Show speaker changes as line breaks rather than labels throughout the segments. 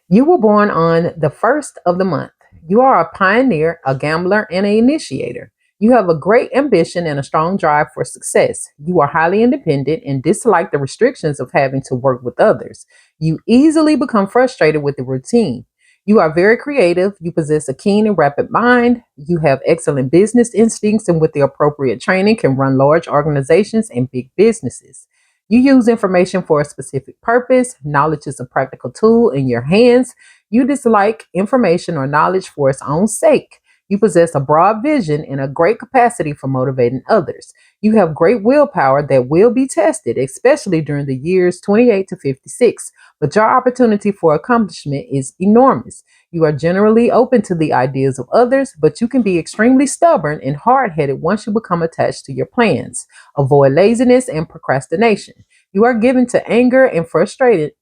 You were born on the first of the month. You are a pioneer, a gambler, and an initiator. You have a great ambition and a strong drive for success. You are highly independent and dislike the restrictions of having to work with others. You easily become frustrated with the routine. You are very creative. You possess a keen and rapid mind. You have excellent business instincts and, with the appropriate training, can run large organizations and big businesses. You use information for a specific purpose. Knowledge is a practical tool in your hands. You dislike information or knowledge for its own sake. You possess a broad vision and a great capacity for motivating others. You have great willpower that will be tested, especially during the years 28 to 56. But your opportunity for accomplishment is enormous. You are generally open to the ideas of others, but you can be extremely stubborn and hard headed once you become attached to your plans. Avoid laziness and procrastination. You are given to anger and frustration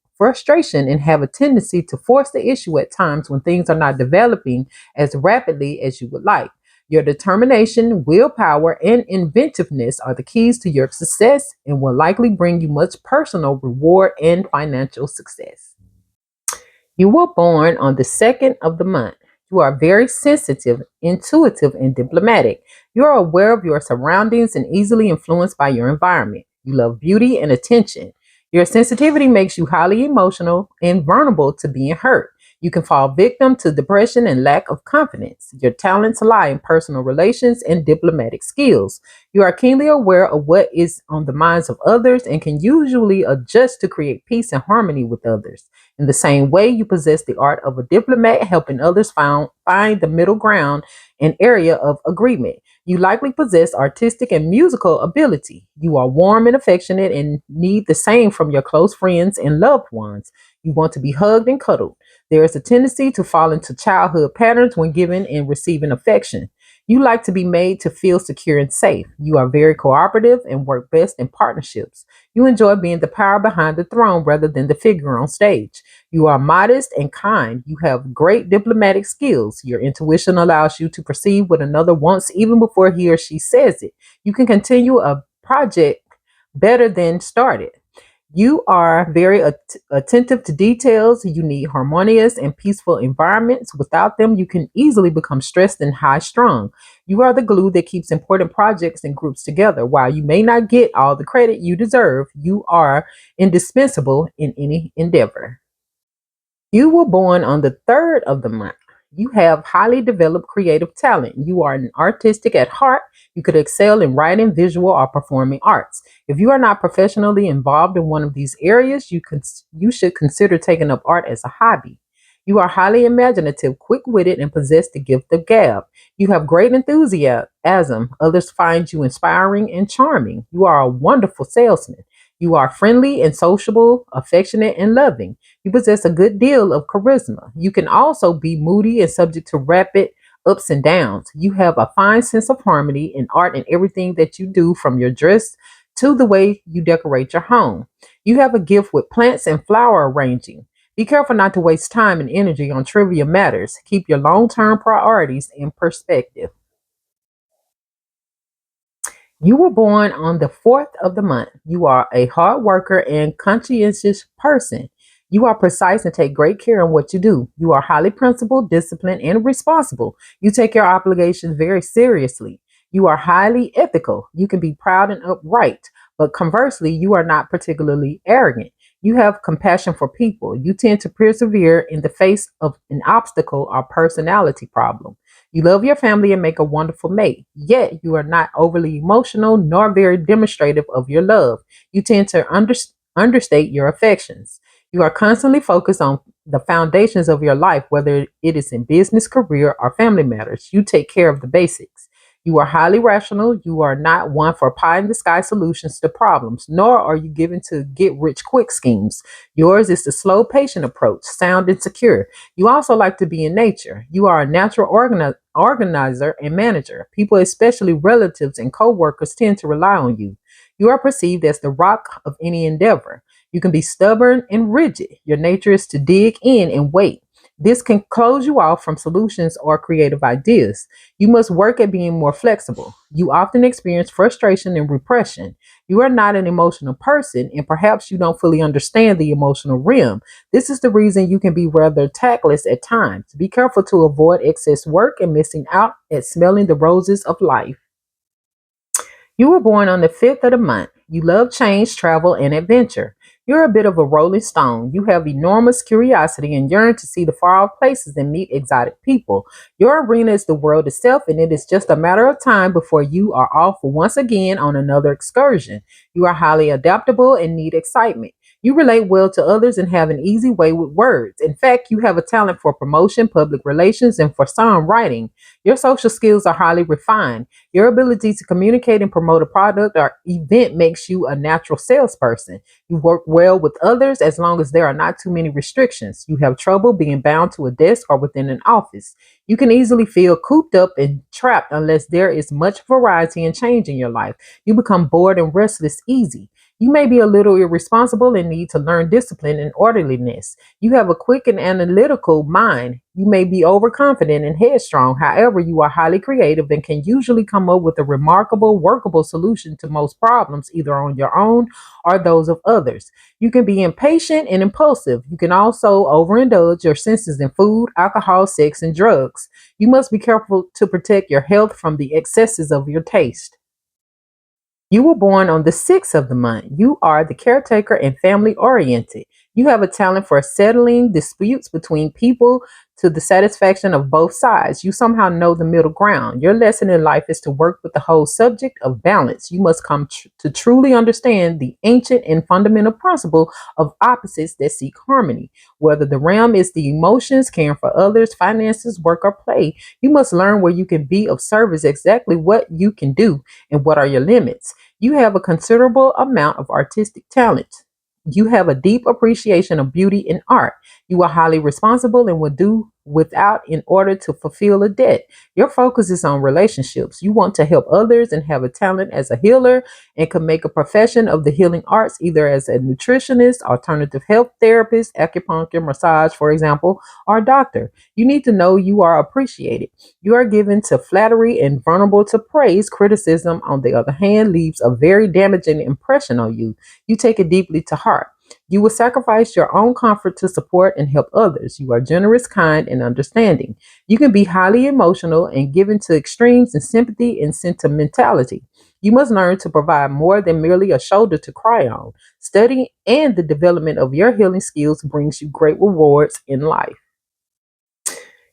and have a tendency to force the issue at times when things are not developing as rapidly as you would like. Your determination, willpower, and inventiveness are the keys to your success and will likely bring you much personal reward and financial success. You were born on the second of the month. You are very sensitive, intuitive, and diplomatic. You are aware of your surroundings and easily influenced by your environment. You love beauty and attention. Your sensitivity makes you highly emotional and vulnerable to being hurt. You can fall victim to depression and lack of confidence. Your talents lie in personal relations and diplomatic skills. You are keenly aware of what is on the minds of others and can usually adjust to create peace and harmony with others. In the same way, you possess the art of a diplomat, helping others find the middle ground and area of agreement. You likely possess artistic and musical ability. You are warm and affectionate and need the same from your close friends and loved ones. You want to be hugged and cuddled. There is a tendency to fall into childhood patterns when giving and receiving affection. You like to be made to feel secure and safe. You are very cooperative and work best in partnerships. You enjoy being the power behind the throne rather than the figure on stage. You are modest and kind. You have great diplomatic skills. Your intuition allows you to perceive what another wants even before he or she says it. You can continue a project better than started. You are very attentive to details. You need harmonious and peaceful environments. Without them, you can easily become stressed and high strung. You are the glue that keeps important projects and groups together. While you may not get all the credit you deserve, you are indispensable in any endeavor. You were born on the third of the month. You have highly developed creative talent. You are an artistic at heart. You could excel in writing, visual, or performing arts. If you are not professionally involved in one of these areas, you should consider taking up art as a hobby. You are highly imaginative, quick witted, and possess the gift of gab. You have great enthusiasm. Others find you inspiring and charming. You are a wonderful salesman. You are friendly and sociable, affectionate, and loving. You possess a good deal of charisma. You can also be moody and subject to rapid ups and downs. You have a fine sense of harmony and art in everything that you do, from your dress to the way you decorate your home. You have a gift with plants and flower arranging. Be careful not to waste time and energy on trivial matters. Keep your long term priorities in perspective. You were born on the fourth of the month. You are a hard worker and conscientious person. You are precise and take great care in what you do. You are highly principled, disciplined, and responsible. You take your obligations very seriously. You are highly ethical. You can be proud and upright, but conversely, you are not particularly arrogant. You have compassion for people. You tend to persevere in the face of an obstacle or personality problem. You love your family and make a wonderful mate, yet you are not overly emotional nor very demonstrative of your love. You tend to understate your affections. You are constantly focused on the foundations of your life, whether it is in business, career, or family matters. You take care of the basics. You are highly rational. You are not one for pie in the sky solutions to problems, nor are you given to get rich quick schemes. Yours is the slow, patient approach, sound and secure. You also like to be in nature. You are a natural organizer and manager. People, especially relatives and co-workers, tend to rely on you. You are perceived as the rock of any endeavor. You can be stubborn and rigid. Your nature is to dig in and wait. This can close you off from solutions or creative ideas. You must work at being more flexible. You often experience frustration and repression. You are not an emotional person, and perhaps you don't fully understand the emotional realm. This is the reason you can be rather tactless at times. Be careful to avoid excess work and missing out at smelling the roses of life. You were born on the 5th of the month. You love change, travel, and adventure. You're a bit of a rolling stone. You have enormous curiosity and yearn to see the far off places and meet exotic people. Your arena is the world itself, and it is just a matter of time before you are off once again on another excursion. You are highly adaptable and need excitement. You relate well to others and have an easy way with words. In fact, you have a talent for promotion, public relations, and for songwriting. Your social skills are highly refined. Your ability to communicate and promote a product or event makes you a natural salesperson. You work well with others as long as there are not too many restrictions. You have trouble being bound to a desk or within an office. You can easily feel cooped up and trapped unless there is much variety and change in your life. You become bored and restless easy. You may be a little irresponsible and need to learn discipline and orderliness. You have a quick and analytical mind. You may be overconfident and headstrong. However, you are highly creative and can usually come up with a remarkable, workable solution to most problems, either on your own or those of others. You can be impatient and impulsive. You can also overindulge your senses in food, alcohol, sex, and drugs. You must be careful to protect your health from the excesses of your taste. You were born on the 6th of the month. You are the caretaker and family oriented. You have a talent for settling disputes between people to the satisfaction of both sides. You somehow know the middle ground. Your lesson in life is to work with the whole subject of balance. You must come to truly understand the ancient and fundamental principle of opposites that seek harmony. Whether the realm is the emotions, caring for others, finances, work, or play, you must learn where you can be of service, exactly what you can do, and what are your limits. You have a considerable amount of artistic talent. You have a deep appreciation of beauty and art. You are highly responsible and will do without in order to fulfill a debt. Your focus is on relationships. You want to help others and have a talent as a healer and can make a profession of the healing arts, either as a nutritionist, alternative health therapist, acupuncture, massage, for example, or a doctor. You need to know you are appreciated. You are given to flattery and vulnerable to praise. Criticism, on the other hand, leaves a very damaging impression on you. You take it deeply to heart. You will sacrifice your own comfort to support and help others. You are generous, kind, and understanding. You can be highly emotional and given to extremes in sympathy and sentimentality. You must learn to provide more than merely a shoulder to cry on. Study and the development of your healing skills brings you great rewards in life.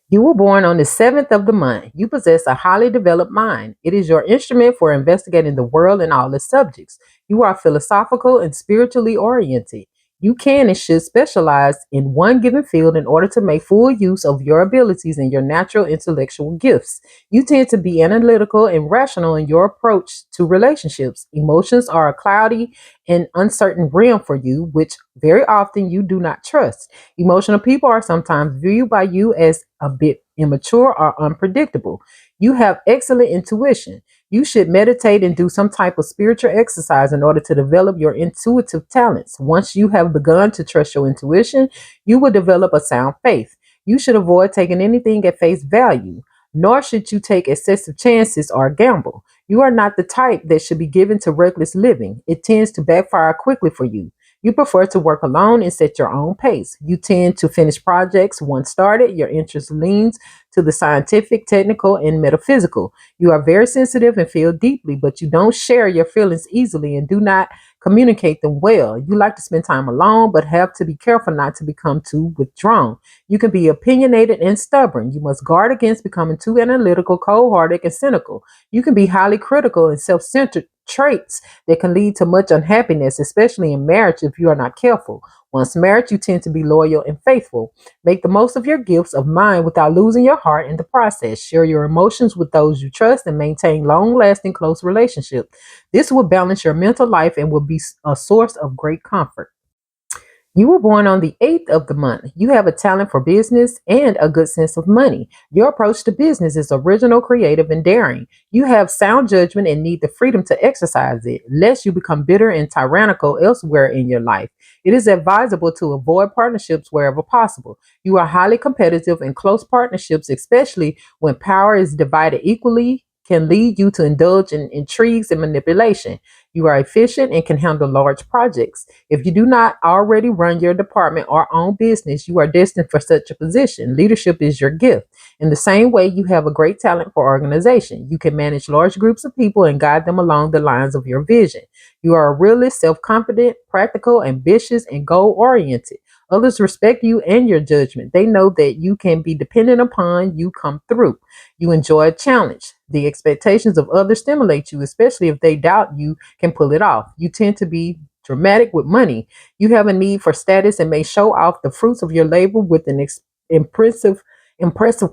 You were born on the 7th of the month. You possess a highly developed mind. It is your instrument for investigating the world and all its subjects. You are philosophical and spiritually oriented. You can and should specialize in one given field in order to make full use of your abilities and your natural intellectual gifts. You tend to be analytical and rational in your approach to relationships. Emotions are a cloudy and uncertain realm for you, which very often you do not trust. Emotional people are sometimes viewed by you as a bit immature or unpredictable. You have excellent intuition. You should meditate and do some type of spiritual exercise in order to develop your intuitive talents. Once you have begun to trust your intuition, you will develop a sound faith. You should avoid taking anything at face value, nor should you take excessive chances or gamble. You are not the type that should be given to reckless living. It tends to backfire quickly for you. You prefer to work alone and set your own pace. You tend to finish projects once started. Your interest leans to the scientific, technical, and metaphysical. You are very sensitive and feel deeply, but you don't share your feelings easily and do not communicate them well. You like to spend time alone, but have to be careful not to become too withdrawn. You can be opinionated and stubborn. You must guard against becoming too analytical, cold hearted, and cynical. You can be highly critical and self centered traits that can lead to much unhappiness, especially in marriage if you are not careful. Once married, you tend to be loyal and faithful. Make the most of your gifts of mind without losing your heart in the process. Share your emotions with those you trust and maintain long lasting close relationships. This will balance your mental life and will be a source of great comfort. You were born on the 8th of the month. You have a talent for business and a good sense of money. Your approach to business is original, creative, and daring. You have sound judgment and need the freedom to exercise it, lest you become bitter and tyrannical elsewhere in your life. It is advisable to avoid partnerships wherever possible. You are highly competitive, and close partnerships, especially when power is divided equally, can lead you to indulge in intrigues and manipulation. You are efficient and can handle large projects. If you do not already run your department or own business, you are destined for such a position. Leadership is your gift. In the same way, you have a great talent for organization. You can manage large groups of people and guide them along the lines of your vision. You are a realist, self confident, practical, ambitious, and goal oriented. Others respect you and your judgment. They know that you can be dependent upon, you come through. You enjoy a challenge. The expectations of others stimulate you, especially if they doubt you can pull it off. You tend to be dramatic with money. You have a need for status and may show off the fruits of your labor with an impressive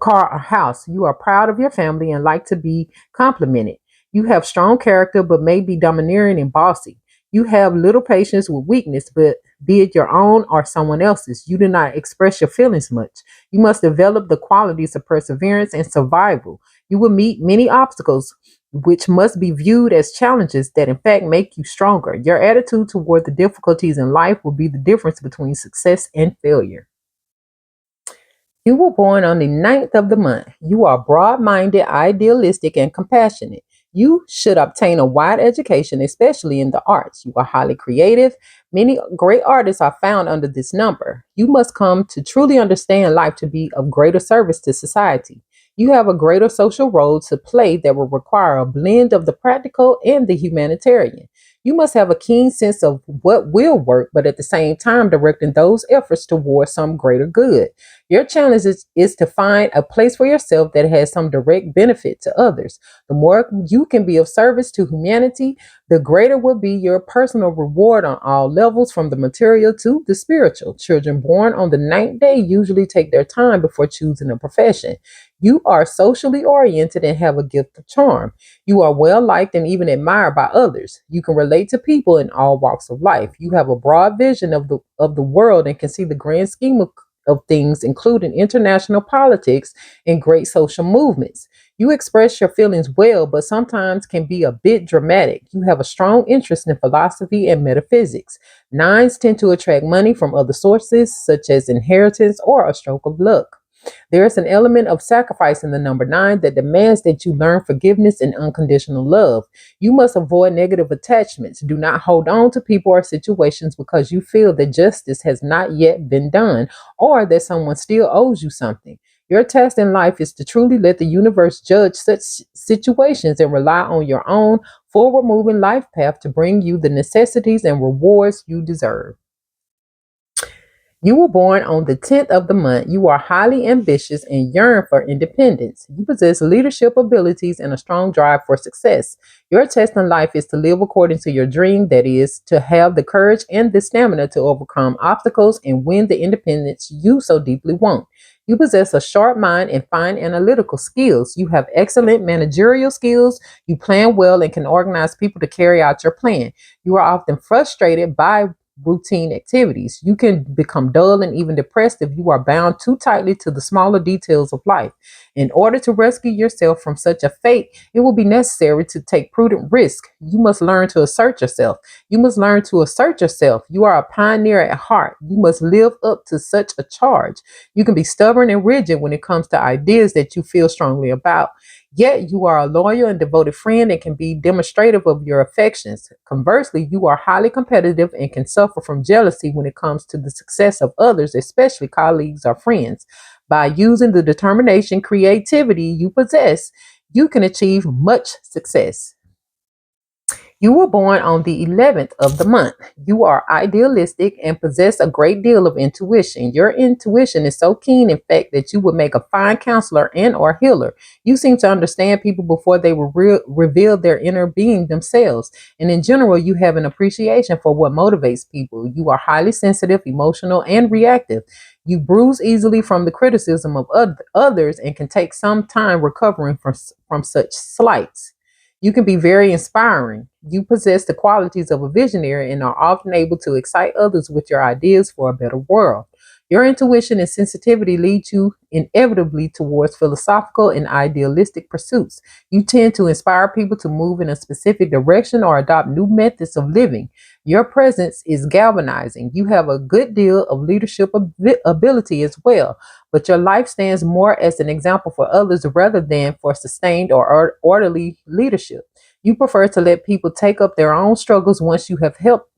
car or house. You are proud of your family and like to be complimented. You have strong character but may be domineering and bossy. You have little patience with weakness, but be it your own or someone else's, you do not express your feelings much. You must develop the qualities of perseverance and survival. You will meet many obstacles, which must be viewed as challenges that in fact make you stronger. Your attitude toward the difficulties in life will be the difference between success and failure. You were born on the 9th of the month. You are broad minded, idealistic, and compassionate. You should obtain a wide education, especially in the arts. You are highly creative. Many great artists are found under this number. You must come to truly understand life to be of greater service to society. You have a greater social role to play that will require a blend of the practical and the humanitarian. You must have a keen sense of what will work, but at the same time, directing those efforts towards some greater good. Your challenge is to find a place for yourself that has some direct benefit to others. The more you can be of service to humanity, the greater will be your personal reward on all levels, from the material to the spiritual. Children born on the ninth day usually take their time before choosing a profession. You are socially oriented and have a gift of charm. You are well liked and even admired by others. You can relate to people in all walks of life. You have a broad vision of the world and can see the grand scheme of things, including international politics and great social movements. You express your feelings well, but sometimes can be a bit dramatic. You have a strong interest in philosophy and metaphysics. Nines tend to attract money from other sources, such as inheritance or a stroke of luck. There is an element of sacrifice in the number nine that demands that you learn forgiveness and unconditional love. You must avoid negative attachments. Do not hold on to people or situations because you feel that justice has not yet been done or that someone still owes you something. Your task in life is to truly let the universe judge such situations and rely on your own forward moving life path to bring you the necessities and rewards you deserve. You were born on the 10th of the month. You are highly ambitious and yearn for independence. You possess leadership abilities and a strong drive for success. Your test in life is to live according to your dream, that is, to have the courage and the stamina to overcome obstacles and win the independence you so deeply want. You possess a sharp mind and fine analytical skills. You have excellent managerial skills. You plan well and can organize people to carry out your plan. You are often frustrated by routine activities. You can become dull and even depressed if you are bound too tightly to the smaller details of life. In order to rescue yourself from such a fate, it will be necessary to take prudent risk. You must learn to assert yourself. You must learn to assert yourself. You are a pioneer at heart. You must live up to such a charge. You can be stubborn and rigid when it comes to ideas that you feel strongly about. Yet you are a loyal and devoted friend and can be demonstrative of your affections. Conversely, you are highly competitive and can suffer from jealousy when it comes to the success of others, especially colleagues or friends. By using the determination, creativity you possess, you can achieve much success. You were born on the 11th of the month. You are idealistic and possess a great deal of intuition. Your intuition is so keen, in fact, that you would make a fine counselor and or healer. You seem to understand people before they will reveal their inner being themselves. And in general, you have an appreciation for what motivates people. You are highly sensitive, emotional, and reactive. You bruise easily from the criticism of others and can take some time recovering from such slights. You can be very inspiring. You possess the qualities of a visionary and are often able to excite others with your ideas for a better world. Your intuition and sensitivity lead you inevitably towards philosophical and idealistic pursuits. You tend to inspire people to move in a specific direction or adopt new methods of living. Your presence is galvanizing. You have a good deal of leadership ability as well, but your life stands more as an example for others rather than for sustained or orderly leadership. You prefer to let people take up their own struggles once you have helped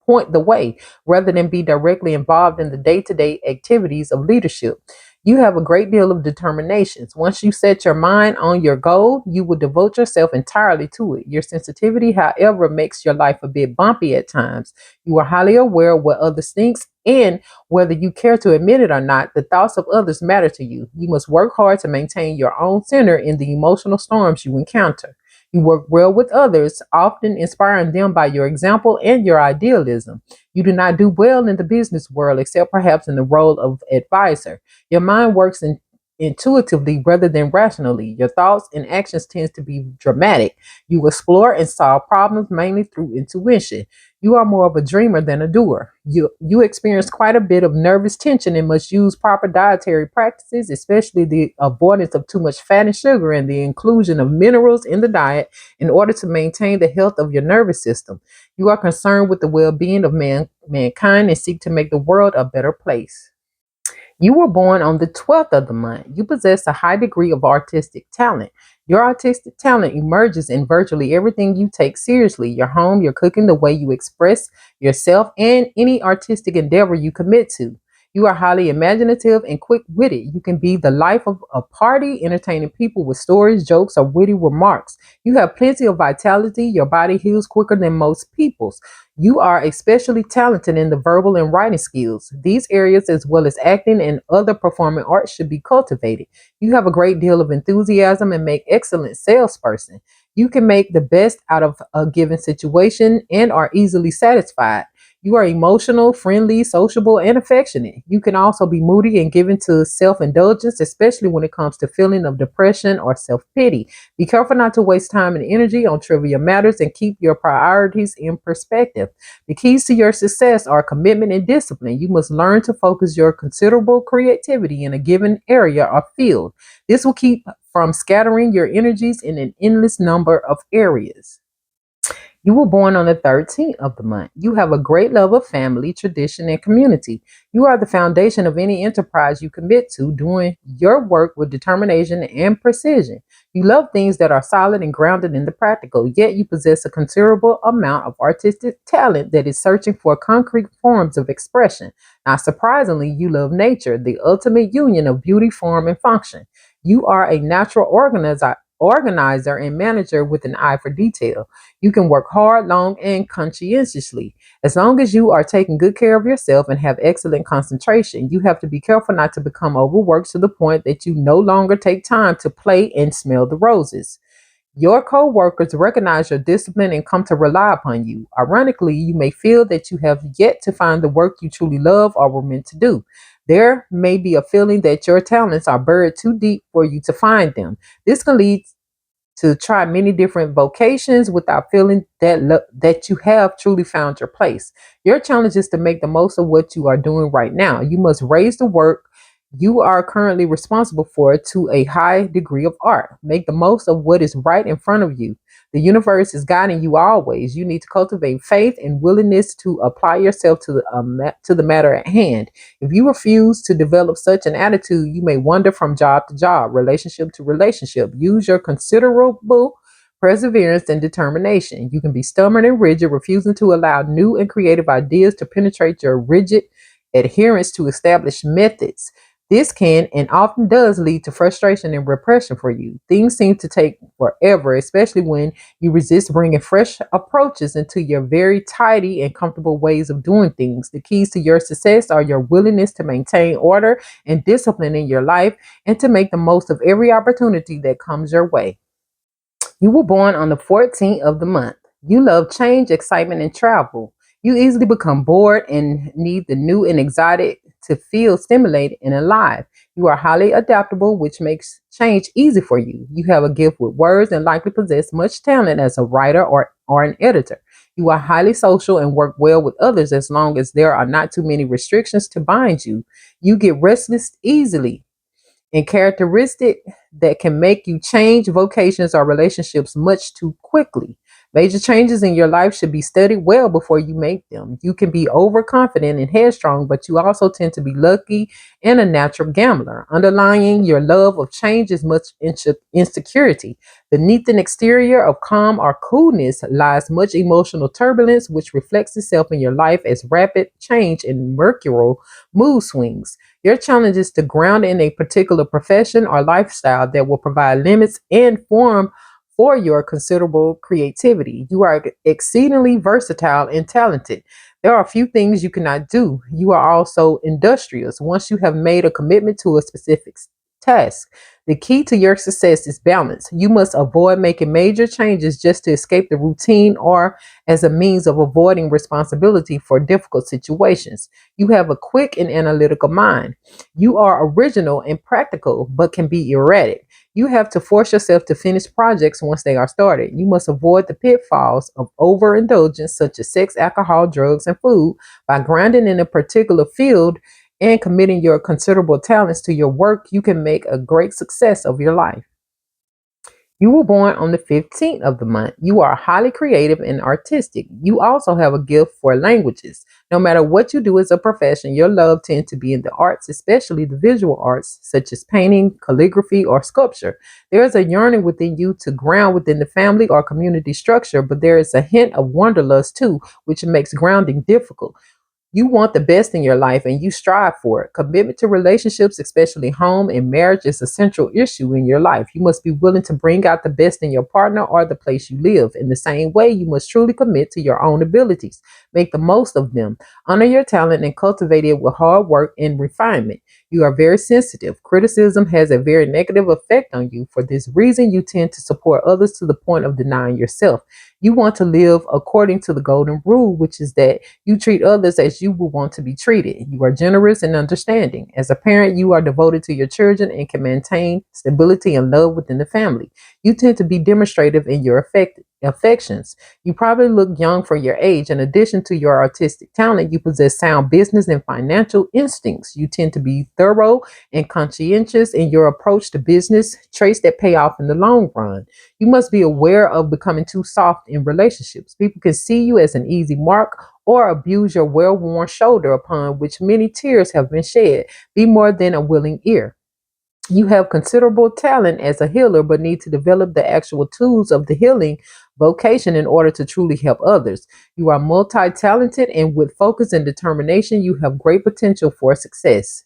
point the way rather than be directly involved in the day to day activities of leadership. You have a great deal of determination. Once you set your mind on your goal, you will devote yourself entirely to it. Your sensitivity, however, makes your life a bit bumpy at times. You are highly aware of what others think, and whether you care to admit it or not, the thoughts of others matter to you. You must work hard to maintain your own center in the emotional storms you encounter. You work well with others, often inspiring them by your example and your idealism. You do not do well in the business world, except perhaps in the role of advisor. Your mind works intuitively rather than rationally. Your thoughts and actions tend to be dramatic. You explore and solve problems mainly through intuition. You are more of a dreamer than a doer. You experience quite a bit of nervous tension and must use proper dietary practices, especially the avoidance of too much fat and sugar and the inclusion of minerals in the diet in order to maintain the health of your nervous system. You are concerned with the well-being of mankind and seek to make the world a better place. You were born on the 12th of the month. You possess a high degree of artistic talent. Your artistic talent emerges in virtually everything you take seriously: your home, your cooking, the way you express yourself, and any artistic endeavor you commit to. You are highly imaginative and quick witted. You can be the life of a party, entertaining people with stories, jokes, or witty remarks. You have plenty of vitality. Your body heals quicker than most people's. You are especially talented in the verbal and writing skills. These areas, as well as acting and other performing arts, should be cultivated. You have a great deal of enthusiasm and make excellent salesperson. You can make the best out of a given situation and are easily satisfied. You are emotional, friendly, sociable, and affectionate. You can also be moody and given to self-indulgence, especially when it comes to feeling of depression or self-pity. Be careful not to waste time and energy on trivial matters and keep your priorities in perspective. The keys to your success are commitment and discipline. You must learn to focus your considerable creativity in a given area or field. This will keep from scattering your energies in an endless number of areas. You were born on the 13th of the month. You have a great love of family, tradition, and community. You are the foundation of any enterprise you commit to, doing your work with determination and precision. You love things that are solid and grounded in the practical, yet you possess a considerable amount of artistic talent that is searching for concrete forms of expression. Not surprisingly, you love nature, the ultimate union of beauty, form, and function. You are a natural organizer and manager with an eye for detail. You can work hard, long, and conscientiously. As long as you are taking good care of yourself and have excellent concentration, you have to be careful not to become overworked to the point that you no longer take time to play and smell the roses. Your co-workers recognize your discipline and come to rely upon you. Ironically, you may feel that you have yet to find the work you truly love or were meant to do. There may be a feeling that your talents are buried too deep for you to find them. This can lead to try many different vocations without feeling that you have truly found your place. Your challenge is to make the most of what you are doing right now. You must raise the work you are currently responsible for to a high degree of art. Make the most of what is right in front of you. The universe is guiding you always. You need to cultivate faith and willingness to apply yourself to the matter at hand. If you refuse to develop such an attitude, you may wander from job to job, relationship to relationship. Use your considerable perseverance and determination. You can be stubborn and rigid, refusing to allow new and creative ideas to penetrate your rigid adherence to established methods. This can and often does lead to frustration and repression for you. Things seem to take forever, especially when you resist bringing fresh approaches into your very tidy and comfortable ways of doing things. The keys to your success are your willingness to maintain order and discipline in your life and to make the most of every opportunity that comes your way. You were born on the 14th of the month. You love change, excitement, and travel. You easily become bored and need the new and exotic to feel stimulated and alive. You are highly adaptable, which makes change easy for you. You have a gift with words and likely possess much talent as a writer or an editor. You are highly social and work well with others as long as there are not too many restrictions to bind you. You get restless easily, and characteristic that can make you change vocations or relationships much too quickly. Major changes in your life should be studied well before you make them. You can be overconfident and headstrong, but you also tend to be lucky and a natural gambler. Underlying your love of change is much insecurity. Beneath an exterior of calm or coolness lies much emotional turbulence, which reflects itself in your life as rapid change and mercurial mood swings. Your challenge is to ground in a particular profession or lifestyle that will provide limits and form for your considerable creativity. You are exceedingly versatile and talented. There are a few things you cannot do. You are also industrious. Once you have made a commitment to a specific task, the key to your success is balance. You must avoid making major changes just to escape the routine or as a means of avoiding responsibility for difficult situations. You have a quick and analytical mind. You are original and practical, but can be erratic. You have to force yourself to finish projects once they are started. You must avoid the pitfalls of overindulgence, such as sex, alcohol, drugs, and food, by grinding in a particular field and committing your considerable talents to your work. You can make a great success of your life. You were born on the 15th of the month. You are highly creative and artistic. You also have a gift for languages. No matter what you do as a profession, your love tends to be in the arts, especially the visual arts, such as painting, calligraphy, or sculpture. There is a yearning within you to ground within the family or community structure, but there is a hint of wanderlust too, which makes grounding difficult. You want the best in your life and you strive for it. Commitment to relationships, especially home and marriage, is a central issue in your life. You must be willing to bring out the best in your partner or the place you live. In the same way, you must truly commit to your own abilities. Make the most of them. Honor your talent and cultivate it with hard work and refinement. You are very sensitive. Criticism has a very negative effect on you. For this reason, you tend to support others to the point of denying yourself. You want to live according to the golden rule, which is that you treat others as you would want to be treated. You are generous and understanding. As a parent, you are devoted to your children and can maintain stability and love within the family. You tend to be demonstrative in your affections. You probably look young for your age. In addition to your artistic talent, you possess sound business and financial instincts. You tend to be thorough and conscientious in your approach to business, traits that pay off in the long run. You must be aware of becoming too soft in relationships. People can see you as an easy mark or abuse your well worn shoulder upon which many tears have been shed. Be more than a willing ear. You have considerable talent as a healer, but need to develop the actual tools of the healing vocation in order to truly help others. You are multi talented, and with focus and determination, you have great potential for success.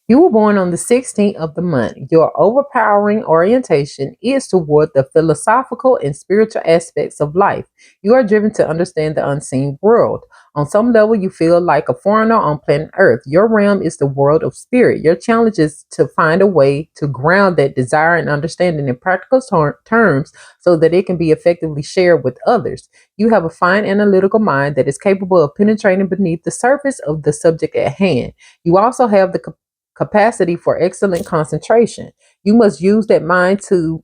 You were born on the 16th of the month. Your overpowering orientation is toward the philosophical and spiritual aspects of life. You are driven to understand the unseen world. On some level, you feel like a foreigner on planet Earth. Your realm is the world of spirit. Your challenge is to find a way to ground that desire and understanding in practical terms so that it can be effectively shared with others. You have a fine analytical mind that is capable of penetrating beneath the surface of the subject at hand. You also have the capacity for excellent concentration. You must use that mind to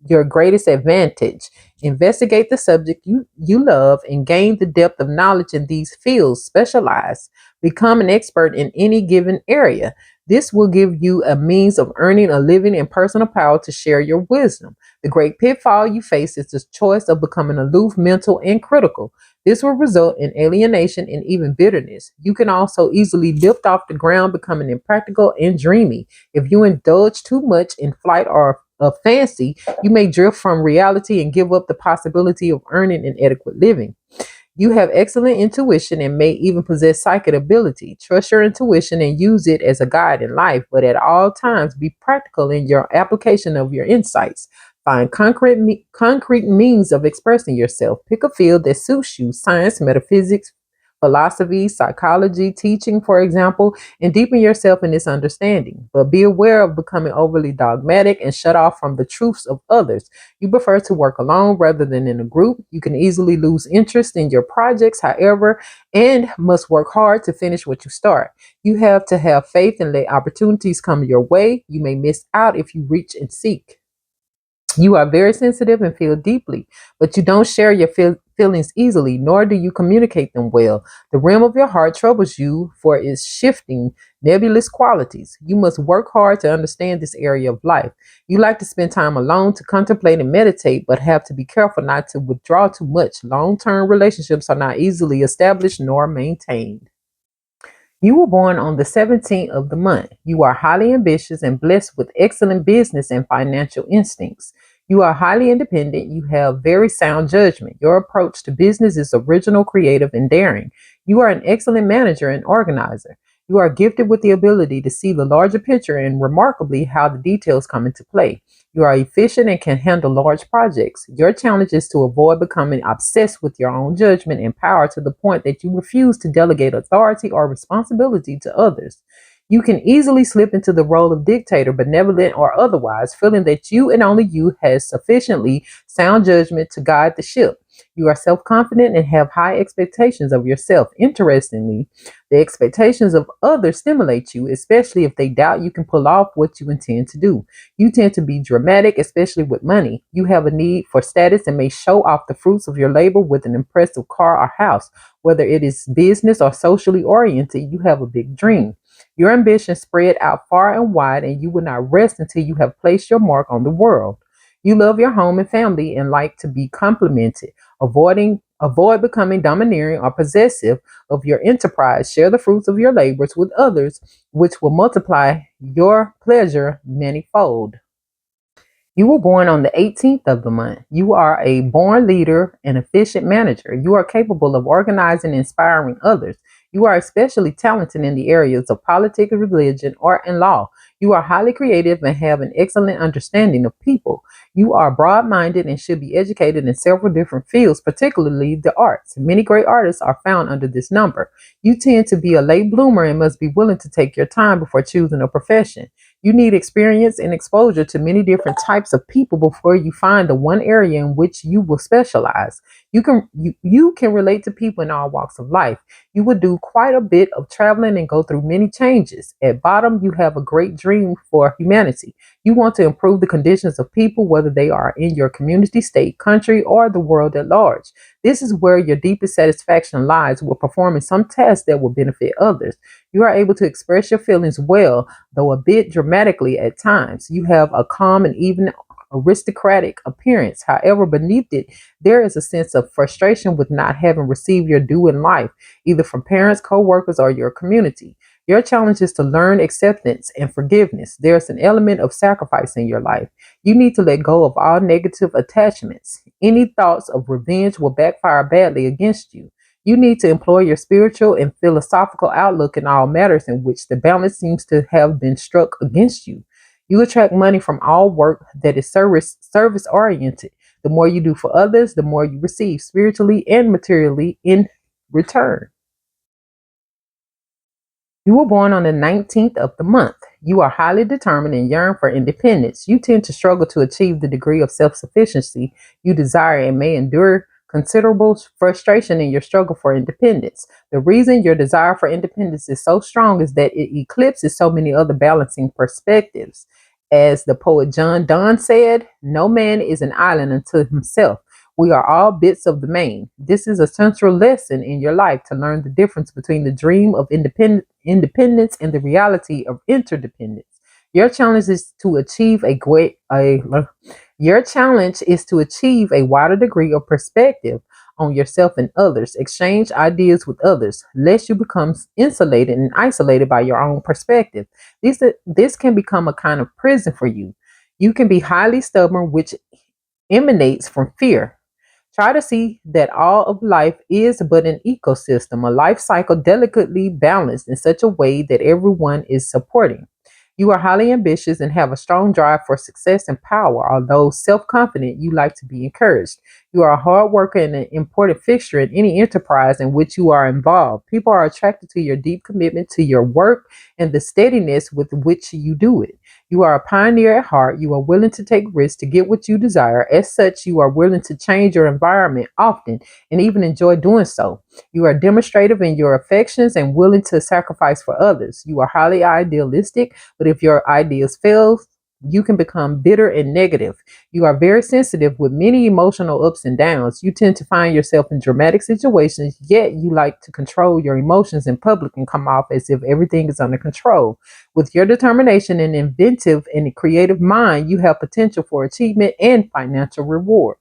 your greatest advantage. Investigate the subject you love and gain the depth of knowledge in these fields. Specialize. Become an expert in any given area. This will give you a means of earning a living and personal power to share your wisdom. The great pitfall you face is the choice of becoming aloof, mental, and critical. This will result in alienation and even bitterness. You can also easily lift off the ground, becoming impractical and dreamy. If you indulge too much in flight or of fancy, you may drift from reality and give up the possibility of earning an adequate living. You have excellent intuition and may even possess psychic ability. Trust your intuition and use it as a guide in life, but at all times be practical in your application of your insights. Find concrete means of expressing yourself. Pick a field that suits you: science, metaphysics, philosophy, psychology, teaching, for example, and deepen yourself in this understanding. But be aware of becoming overly dogmatic and shut off from the truths of others. You prefer to work alone rather than in a group. You can easily lose interest in your projects, however, and must work hard to finish what you start. You have to have faith and let opportunities come your way. You may miss out if you reach and seek. You are very sensitive and feel deeply, but you don't share your feelings easily, nor do you communicate them well. The realm of your heart troubles you for its shifting, nebulous qualities. You must work hard to understand this area of life. You like to spend time alone to contemplate and meditate, but have to be careful not to withdraw too much. Long term relationships are not easily established nor maintained. You were born on the 17th of the month. You are highly ambitious and blessed with excellent business and financial instincts. You are highly independent. You have very sound judgment. Your approach to business is original, creative, and daring. You are an excellent manager and organizer. You are gifted with the ability to see the larger picture and remarkably how the details come into play. You are efficient and can handle large projects. Your challenge is to avoid becoming obsessed with your own judgment and power to the point that you refuse to delegate authority or responsibility to others. You can easily slip into the role of dictator, benevolent or otherwise, feeling that you and only you has sufficiently sound judgment to guide the ship. You are self confident and have high expectations of yourself. Interestingly, the expectations of others stimulate you, especially if they doubt you can pull off what you intend to do. You tend to be dramatic, especially with money. You have a need for status and may show off the fruits of your labor with an impressive car or house. Whether it is business or socially oriented, you have a big dream. Your ambitions spread out far and wide, and you will not rest until you have placed your mark on the world. You love your home and family and like to be complimented. Avoid becoming domineering or possessive of your enterprise. Share the fruits of your labors with others, which will multiply your pleasure manifold. You were born on the 18th of the month. You are a born leader and efficient manager. You are capable of organizing and inspiring others. You are especially talented in the areas of politics, religion, art, and law. You are highly creative and have an excellent understanding of people. You are broad minded and should be educated in several different fields, particularly the arts. Many great artists are found under this number. You tend to be a late bloomer and must be willing to take your time before choosing a profession. You need experience and exposure to many different types of people before you find the one area in which you will specialize. You can relate to people in all walks of life. You will do quite a bit of traveling and go through many changes. At bottom, you have a great dream for humanity. You want to improve the conditions of people, whether they are in your community, state, country, or the world at large. This is where your deepest satisfaction lies, with performing some tasks that will benefit others. You are able to express your feelings well, though a bit dramatically at times. You have a calm and even aristocratic appearance. However, beneath it, there is a sense of frustration with not having received your due in life, either from parents, co workers, or your community. Your challenge is to learn acceptance and forgiveness. There's an element of sacrifice in your life. You need to let go of all negative attachments. Any thoughts of revenge will backfire badly against you. You need to employ your spiritual and philosophical outlook in all matters in which the balance seems to have been struck against you. You attract money from all work that is service oriented. The more you do for others, the more you receive spiritually and materially in return. You were born on the 19th of the month. You are highly determined and yearn for independence. You tend to struggle to achieve the degree of self sufficiency you desire and may endure considerable frustration in your struggle for independence. The reason your desire for independence is so strong is that it eclipses so many other balancing perspectives. As the poet John Donne said, no man is an island unto himself. We are all bits of the main. This is a central lesson in your life to learn the difference between the dream of independence and the reality of interdependence. Your challenge is to achieve your challenge is to achieve a wider degree of perspective on yourself and others. Exchange ideas with others, lest you become insulated and isolated by your own perspective. This can become a kind of prison for you. You can be highly stubborn, which emanates from fear. Try to see that all of life is but an ecosystem, a life cycle delicately balanced in such a way that everyone is supporting. You are highly ambitious and have a strong drive for success and power. Although self confident, you like to be encouraged. You are a hard worker and an important fixture in any enterprise in which you are involved. People are attracted to your deep commitment to your work and the steadiness with which you do it. You are a pioneer at heart. You are willing to take risks to get what you desire. As such, you are willing to change your environment often and even enjoy doing so. You are demonstrative in your affections and willing to sacrifice for others. You are highly idealistic, but if your ideas fail, you can become bitter and negative. You are very sensitive with many emotional ups and downs. You tend to find yourself in dramatic situations, yet you like to control your emotions in public and come off as if everything is under control. With your determination and inventive and creative mind, you have potential for achievement and financial reward.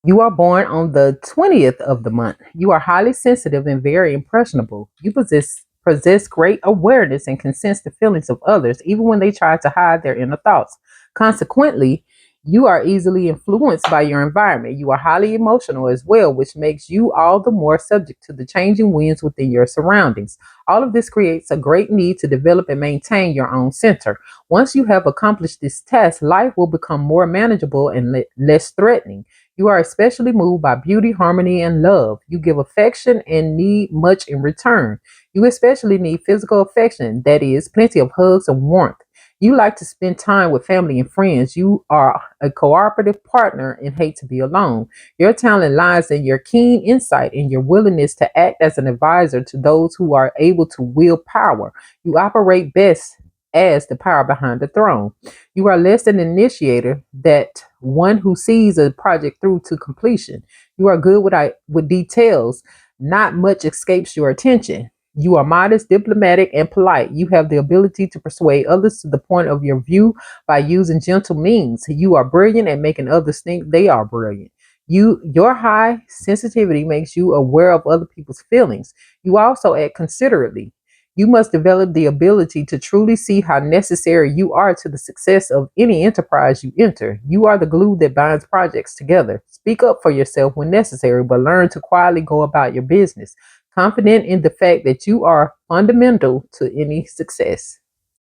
You are born on the 20th of the month. You are highly sensitive and very impressionable. You possess great awareness and can sense the feelings of others, even when they try to hide their inner thoughts. Consequently, you are easily influenced by your environment. You are highly emotional as well, which makes you all the more subject to the changing winds within your surroundings. All of this creates a great need to develop and maintain your own center. Once you have accomplished this task, life will become more manageable and less threatening. You are especially moved by beauty, harmony, and love. You give affection and need much in return. You especially need physical affection, that is, plenty of hugs and warmth. You like to spend time with family and friends. You are a cooperative partner and hate to be alone. Your talent lies in your keen insight and your willingness to act as an advisor to those who are able to wield power. You operate best as the power behind the throne. You are less an initiator, that one who sees a project through to completion. You are good with details. Not much escapes your attention. You are modest, diplomatic, and polite. You have the ability to persuade others to the point of your view by using gentle means. You are brilliant at making others think they are brilliant. Your high sensitivity makes you aware of other people's feelings. You also act considerately. You must develop the ability to truly see how necessary you are to the success of any enterprise you enter. You are the glue that binds projects together. Speak up for yourself when necessary, but learn to quietly go about your business, confident in the fact that you are fundamental to any success.